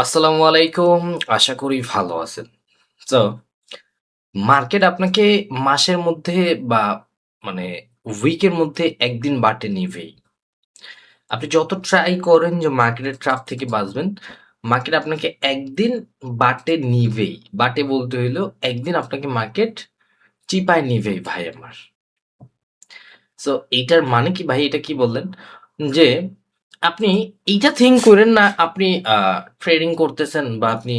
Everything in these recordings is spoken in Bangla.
আসসালামু আলাইকুম। আশা করি ভালো আছেন। তো মার্কেট আপনাকে মাসের মধ্যে বা মানে উইকের মধ্যে একদিন বাটে নিবেই। আপনি যত ট্রাই করেন যে মার্কেটের ট্রাপ থেকে বাঁচবেন, মার্কেট আপনাকে একদিন বাটে নিবেই। বাটে বলতে হইলো একদিন আপনাকে মার্কেট চিপায় নিবেই ভাই আমার। সো এইটার মানে কি ভাই, এটা কি বললেন? যে আপনি এইটা থিঙ্ক করেন না আপনি ট্রেডিং করতেছেন বা আপনি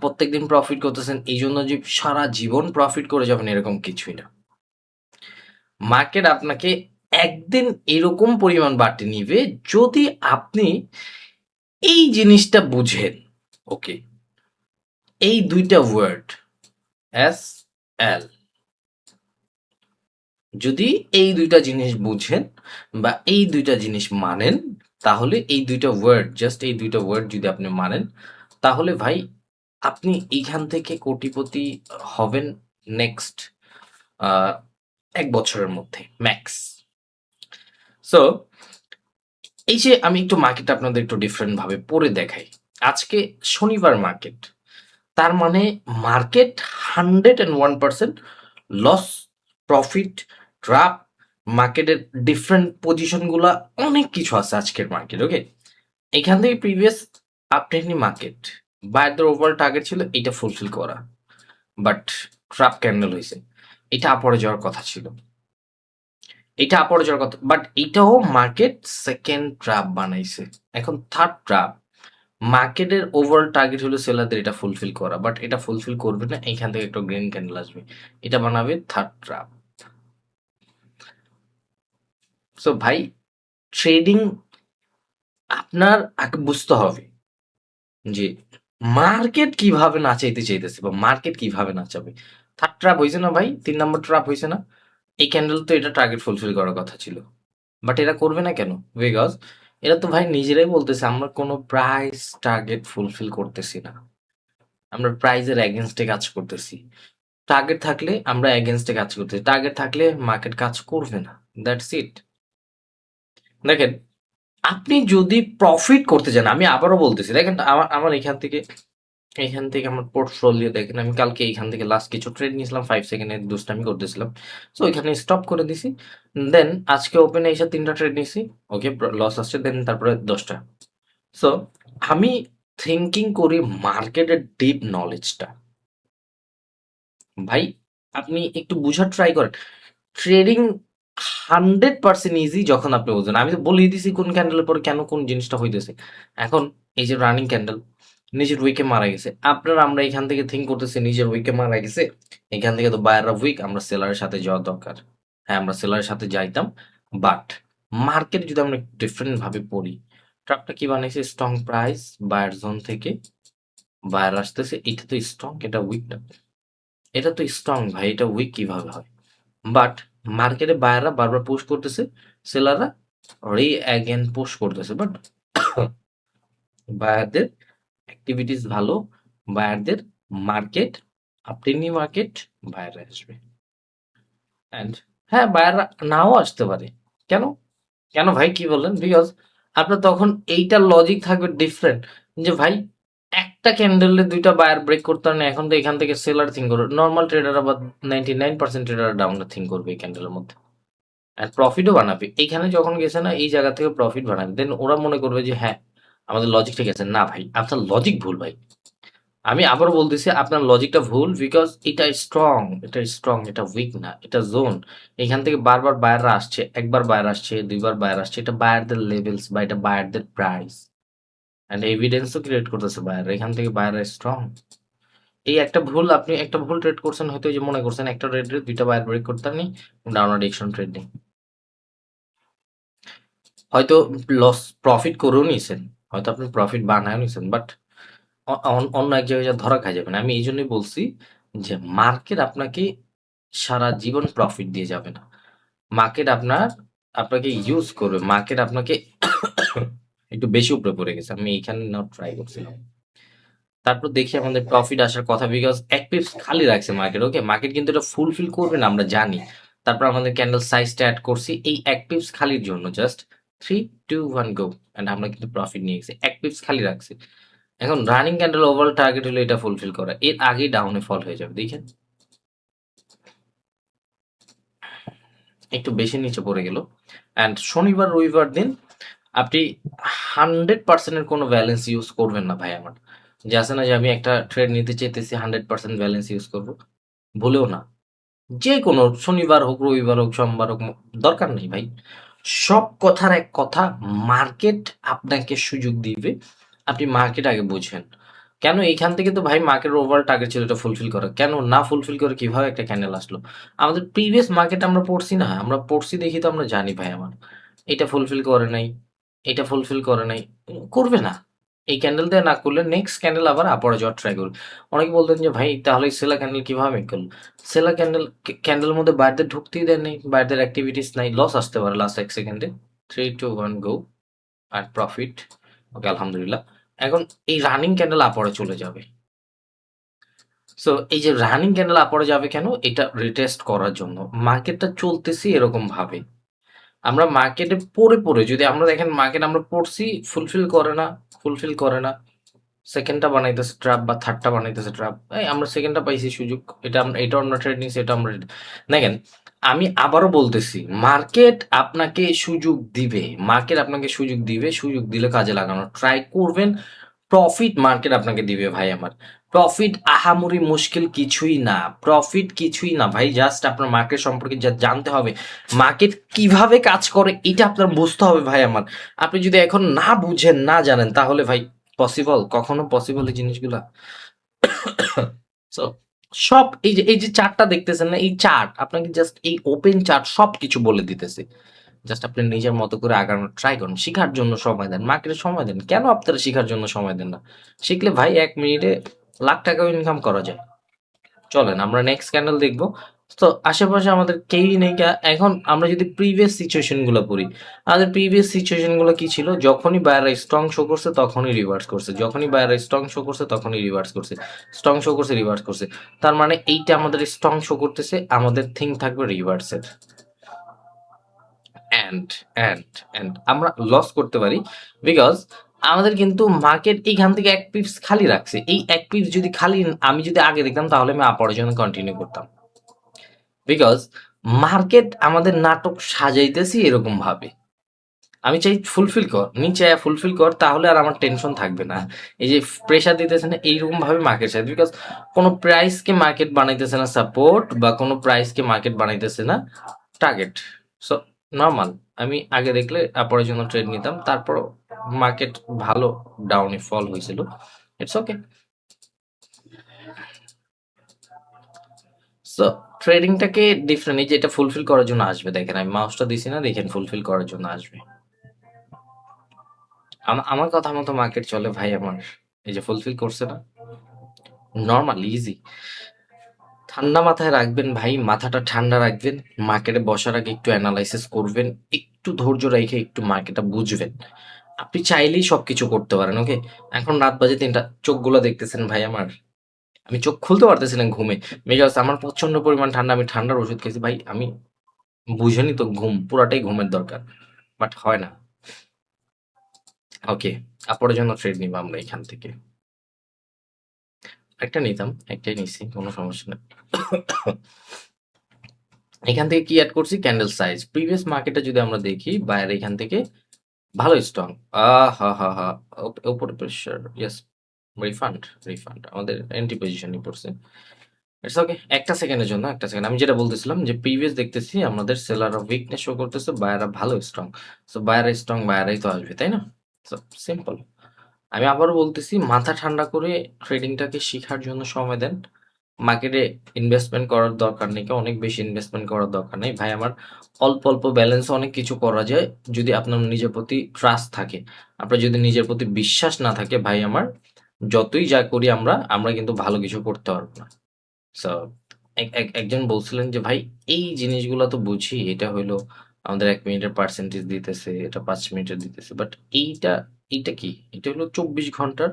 প্রত্যেকদিন প্রফিট করতেছেন এই জন্য যে সারা জীবন প্রফিট করে যাবেন এরকম কিছুই না। মার্কেট আপনাকে একদিন এরকম পরিমাণ বাড়তে নিবে যদি আপনি এই জিনিসটা বুঝেন। ওকে, এই দুইটা ওয়ার্ড এস এল, যদি এই দুইটা জিনিস বুঝেন বা এই দুইটা জিনিস মানেন, তাহলে এই দুইটা ওয়ার্ড, জাস্ট এই দুইটা ওয়ার্ড যদি আপনি মানেন, তাহলে ভাই আপনি এইখান থেকে কোটিপতি হবেন নেক্সট 1 বছরের মধ্যে ম্যাক্স। সো এই যে আমি একটু মার্কেট আপনাদের একটু ডিফারেন্ট ভাবে পড়ে দেখাই। আজকে শনিবার মার্কেট, তার মানে মার্কেট 101% লস, প্রফিট, ড্রপ, মার্কেটের ডিফারেন্ট পজিশনগুলা অনেক কিছু আছে আজকের মার্কেট। ওকে, এখান থেকে প্রিভিয়াস আপডেট মার্কেট বায়ারদের ওভারঅল টার্গেট ছিল এটা ফুলফিল করা, বাট ট্রাপ ক্যান্ডেল হয়েছে, এটা আপরে যাওয়ার কথা ছিল, এটা আপরে যাওয়ার কথা, বাট এটাও মার্কেট সেকেন্ড ট্রাপ বানাইছে। এখন থার্ড ট্রাপ, মার্কেটের ওভারঅল টার্গেট হলো সেলারদের এটা ফুলফিল করা, বাট এটা ফুলফিল করবে না, এইখান থেকে একটা গ্রিন ক্যান্ডেল আসবে, এটা বানাবে থার্ড ট্রাপ। সো ভাই, ট্রেডিং আপনার আগে বুঝতে হবে যে মার্কেট কিভাবে নাচাইতে চাইতেছে বা মার্কেট কিভাবে নাচাবে। থার্ড ট্রাপ হয়েছে না ভাই, 3 নম্বর ট্রাপ হয়েছে না, এই ক্যান্ডেল তো এটা টার্গেট ফুলফিল করার কথা ছিল, বাট এরা করবে না কেন? বিকজ এরা তো ভাই নিজেরাই বলতেছে আমরা কোনো প্রাইস টার্গেট ফুলফিল করতেছি না, আমরা প্রাইজের এগেনস্টে কাজ করতেছি। টার্গেট থাকলে আমরা এগেনস্টে কাজ করতেছি, টার্গেট থাকলে মার্কেট কাজ করবে না, দ্যাটস ইট। দেখেন, আপনি যদি প্রফিট করতে চান, আমি আবারও বলতেছি, দেখেন আমার আমার এখান থেকে আমার পোর্টফোলিও দেখেন, আমি কালকে এখান থেকে লাস্ট কিছু ট্রেড নিয়েছিলাম, 5 সেকেন্ডের দুষ্টামি করতেছিলাম, সো এখানে স্টপ করে দিছি। দেন আজকে ওপেনে এসে 3টা ট্রেড নিছি, ওকে লস আসছে, দেন তারপরে 10টা। সো আমি থিঙ্কিং করি মার্কেটের ডিপ নলেজটা। ভাই আপনি একটু বুঝার ট্রাই করেন। ট্রেডিং 100% ইজি যখন আপনি বুঝবেন। আমি তো বলেই দিছি কোন ক্যান্ডেলের পরে কেন কোন জিনিসটা হইতেছে। এখন এই যে রানিং ক্যান্ডেল নিজের উইকে মারা গেছে। আমরা এখান থেকে থিঙ্ক করতেছি নিজের উইকে মারা গেছে। এখান থেকে তো বায়াররা উইক, আমরা সেলারের সাথে যাওয়া দরকার। হ্যাঁ, আমরা সেলারের সাথে যাইতাম। বাট মার্কেট যদি আমরা ডিফারেন্ট ভাবে পড়ি, ট্রাপটা কি বানাইছে? স্ট্রং প্রাইস, বায়ার জোন থেকে বায়ার আসতেছে। এটা তো স্ট্রং, এটা উইক না। এটা তো স্ট্রং ভাই, এটা উইক কিভাবে হয়? বাট মার্কেটে বায়াররা বারবার পুশ করতেছে, সেলাররা রি অ্যাগেন পুশ করতেছে, বাট বায়ারদের অ্যাক্টিভিটিস ভালো, বায়ারদের মার্কেট আপনি মার্কেট বায়াররা আসবে। অ্যান্ড হ্যাঁ, বায়াররা নাও আসতে পারে। কেন? কেন ভাই, কি বললেন? বিকজ আপনার তখন এইটার লজিক থাকবে ডিফারেন্ট, যে ভাই একটা ক্যান্ডেলে 2টা বায়ার ব্রেক করতে হয় না, এখন তো এখান থেকে সেলার থিঙ্ক করবে, নর্মাল ট্রেডাররা বা 99% ট্রেডার ডাউনটা থিঙ্ক করবে এই ক্যান্ডেলের মধ্যে, আর প্রফিটও বানাবে। এইখানে যখন গেছে না, এই জায়গা থেকে প্রফিট বানাবে, দেন ওরা মনে করবে যে হ্যাঁ আমাদের লজিক ঠিক আছে। না ভাই, আপনার লজিক ভুল ভাই। আমি আবারও বলতেছি আপনার লজিকটা ভুল, বিকজ এটা স্ট্রং, এটা স্ট্রং, এটা উইক না, এটা জোন। এখান থেকে বারবার বায়াররা আসছে, একবার বায়ার আসছে, দুইবার বায়ার আসছে, এটা বায়ারদের লেভেলস বা এটা বায়ারদের প্রাইস অ্যান্ড এভিডেন্সও ক্রিয়েট করতেছে বায়ার, এখান থেকে বায়াররা স্ট্রং। এই একটা ভুল, আপনি একটা ভুল ট্রেড করছেন, হয়তো এই যে মনে করছেন একটা ট্রেডে 2টা বায়ার ব্রেক করতে নেই, ডাউন ডিরেকশন ট্রেড নেই, হয়তো লস প্রফিট করেও নিছেন, হয়তো আপনি প্রফিট বানায়ও নিছেন, বাট অন্য এক জায়গায় যা ধরা খাই যাবেন। আমি এই জন্যই বলছি যে মার্কেট আপনাকে সারা জীবন প্রফিট দিয়ে যাবে না। মার্কেট আপনাকে ইউজ করবে, মার্কেট আপনাকে একটু বেশি উপরে পড়ে গেছে, আমি এইখানে নাও ট্রাই করছিলাম, তারপর দেখি আমাদের প্রফিট আসার কথা, বিকজ এক পিপস খালি রাখছে মার্কেট। ওকে, মার্কেট কিন্তু এটা ফুলফিল করবে না আমরা জানি, তারপর আমাদের ক্যান্ডেল সাইজটা অ্যাড করছি এই এক পিপস খালির জন্য, জাস্ট 3 2 1 গো, এন্ড আমরা কিন্তু প্রফিট নিয়ে গেছি, এক পিপস খালি রাখছি। এখন রানিং ক্যান্ডেল ওভারঅল টার্গেট হলো এটা ফুলফিল করা, এর আগেই ডাউনে ফল হয়ে যাবে দেখেন, একটু বেশি নিচে পড়ে গেল। অ্যান্ড শনিবার রবিবার দিন আপনি 100% কোনো ব্যালেন্স ইউজ করবেন না ভাই আমার, যে আছে না যে আমি একটা ট্রেড নিতে চাইতেছি 100% ব্যালেন্স ইউজ করব, ভুলেও না। যে কোনো শনিবার হোক রবিবার হোক সোমবার হোক দরকার নেই ভাই। সব কথার এক কথা, মার্কেট আপনাকে সুযোগ দিবে, আপনি মার্কেট আগে বুঝেন। কেন এইখান থেকে তো ভাই মার্কেট ওভারঅল টার্গেট ছিল এটা ফুলফিল করা, কেন না ফুলফিল করে কিভাবে একটা ক্যান্ডেল আসলো? আমাদের প্রিভিয়াস মার্কেট আমরা পড়ছি না, আমরা পড়ছি দেখি তো আমরা জানি ভাই আমার, এটা ফুলফিল করে নাই, এটা ফুলফিল করে নাই, করবে না। এই ক্যান্ডেল দিয়ে না করলে নেক্সট ক্যান্ডেল আবার আপরে যাওয়ার ট্রাই করবে। অনেকে বলতেন যে ভাই তাহলে সেলা ক্যান্ডেল কিভাবে মেক করলো? সেলা ক্যান্ডেল, ক্যান্ডেলের মধ্যে বাইরেদের ঢুকতেই দেন নেই, বাইরেদের অ্যাক্টিভিটিস নাই, লস আসতে পারে লাস্ট 1 সেকেন্ডে। 3 2 1 গো, আর প্রফিট। ওকে আলহামদুলিল্লাহ। এখন এই রানিং ক্যান্ডেল আপরে চলে যাবে। সো এই যে রানিং ক্যান্ডেল আপরে যাবে কেন? এটা রিটেস্ট করার জন্য। মার্কেটটা চলতেছি এরকম ভাবে, আমরা মার্কেটে পড়ে যদি আমরা দেখেন মার্কেট আমরা পড়ছি, ফুলফিল করে না, ফুলফিল করে না, সেকেন্ডটা বানাইতেছে ট্র্যাপ বা থার্ডটা বানাইতেছে ট্র্যাপ, এই আমরা সেকেন্ডটা পাইছি সুযোগ, এটা আমরা, এটাও আমরা ট্রেড নিছি, এটা আমরা দেখেন। আমি আবারও বলতেছি, মার্কেট আপনাকে সুযোগ দিবে, মার্কেট আপনাকে সুযোগ দিবে, সুযোগ দিলে কাজে লাগানোর ট্রাই করবেন। প্রফিট মার্কেট আপনাকে দিবে ভাই আমার, প্রফিট আহামরি মুশকিল কিছুই না, প্রফিট কিছুই না ভাই, জাস্ট আপনার মার্কেট সম্পর্কে যা জানতে হবে, মার্কেট কিভাবে কাজ করে এটা আপনার বুঝতে হবে ভাই আমার। আপনি যদি এখন না বুঝেন না জানেন তাহলে ভাই পসিবল, কখনো পসিবল এই জিনিসগুলা? সো সব এই যে চার্টটা দেখতেছেন না, এই চার্ট আপনাকে জাস্ট এই ওপেন চার্ট সবকিছু বলে দিতেছে। জাস্ট আপনি নিজের মতো করে আগানোর ট্রাই করুন, শিখার জন্য সময় দেন, মার্কেটে সময় দেন। কেন আপনারা শিখার জন্য সময় দেন না? শিখলে ভাই 1 মিনিটে লাখ টাকাও ইনকাম করা যায়। চলেন আমরা নেক্সট ক্যান্ডেল দেখবো। তো আশেপাশে আমাদের কেউই নেই এখন আমরা যদি প্রিভিয়াস সিচুয়েশন গুলো পড়ি, আমাদের প্রিভিয়াস সিচুয়েশন গুলো কি ছিল? যখনই বায়াররা স্ট্রং শো করছে তখনই রিভার্স করছে, যখনই বায়াররা স্ট্রং শো করছে তখনই রিভার্স করছে, স্ট্রং শো করছে রিভার্স করছে। তার মানে এইটা আমাদের স্ট্রং শো করতেছে, আমাদের থিঙ্ক থাকবে রিভার্সের। অ্যান্ড অ্যান্ড আমরা লস করতে পারি, বিকজ আমাদের কিন্তু মার্কেট এইখান থেকে 1 পিপস খালি রাখছে। এই 1 পিপস যদি খালি আমি যদি আগে দেখতাম তাহলে আমি আপরের জন্য কন্টিনিউ করতাম, বিকজ মার্কেট আমাদের নাটক সাজাইতেছি এরকম ভাবে। আমি চাই ফুলফিল কর, নিচে ফুলফিল কর, তাহলে আর আমার টেনশন থাকবে না। এই যে প্রেশার দিতেছে না, এইরকম ভাবে মার্কেট সাজাই, বিকজ কোনো প্রাইসকে মার্কেট বানাইতেছে না সাপোর্ট, বা কোনো প্রাইসকে মার্কেট বানাইতেছে না টার্গেট। সো নর্মাল, আমি আগে দেখলে আপরের জন্য ট্রেড নিতাম, তারপর মার্কেট ভালো ডাউনে ফল হয়েছিল, ইটস ওকে। সো ট্রেডিংটাকে ডিফারেন্ট, এই যে এটা ফুলফিল করার জন্য আসবে, দেখেন আমি মাউসটা দিছি না, দেখেন ফুলফিল করার জন্য আসবে। আমার কথা মতো মার্কেট চলে ভাই আমার, এই যে ফুলফিল করছে না, নর্মাল ইজি। ঠান্ডা মাথায় রাখবেন ভাই, মাথাটা ঠান্ডা রাখবেন, মার্কেটে বসার আগে একটু অ্যানালাইসিস করবেন, একটু ধৈর্য রেখে একটু মার্কেটটা বুঝবেন। আপনি চাইলেই সবকিছু করতে পারেন, ওকে? এখন রাত বাজে 3টা, চোখগুলো দেখতেছেন ভাই আমার, আমি চোখ খুলতে পারতেছি না ঘুমে, বিকজ আমার প্রচন্ড পরিমাণ ঠান্ডা, আমি ঠান্ডার ওষুধ খেয়েছি ভাই, আমি বুঝেনি তো, ঘুম পুরাটাই ঘুমের দরকার, বাট হয় না। ওকে, আপরের জন্য ট্রেড নিব আমরা এখান থেকে, একটা নিতাম, একটাই নিছি, কোনো সমস্যা নেই। এখান থেকে কি অ্যাড করছি? Candle size. প্রিভিয়াস মার্কেটে যদি আমরা দেখি, বায়ার এখান থেকে ভালো স্ট্রং, হা হা হা, উপরে প্রেশার, ইয়েস, রিফান্ড, রিফান্ড আমাদের এন্ট্রি পজিশনই পড়ছে, ইটস ওকে। একটা সেকেন্ডের জন্য, একটা সেকেন্ড, আমি যেটা বলতেছিলাম যে প্রিভিয়াস দেখতেছি আমাদের সেলাররা উইকনেস শো করতেছে, বায়াররা ভালো স্ট্রং। সো বায়াররা স্ট্রং, বায়াররাই তো আসবে, তাই না? So simple. আমি আবারও বলতেছি, মাথা ঠান্ডা করে ট্রেডিংটাকে শিখার জন্য সময় দেন। মার্কেটে ইনভেস্টমেন্ট করার দরকার নেই, অনেক বেশি ইনভেস্টমেন্ট করার দরকার নেই ভাই আমার। অল্প অল্প ব্যালেন্স অনেক কিছু করা যায়, যদি আপনার নিজের প্রতি ট্রাস্ট থাকে। আপনার যদি নিজের প্রতি বিশ্বাস না থাকে ভাই আমার, যতই যা করি আমরা, আমরা কিন্তু ভালো কিছু করতে পারবো না। সো একজন বলছিলেন যে ভাই এই জিনিসগুলো তো বুঝি, এটা হইলো আমাদের 1 মিনিটের পার্সেন্টেজ দিতেছে, এটা 5 মিনিটের দিতেছে, বাট এইটা, এইটা কি? এটা হলো 24 ঘন্টার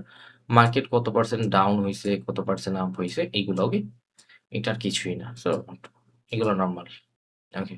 মার্কেট কত পার্সেন্ট ডাউন হয়েছে, কত পার্সেন্ট আপ হয়েছে, এইগুলো, ওকে? এটা আর কিছুই না। সো এগুলো নর্মাল, ওকে।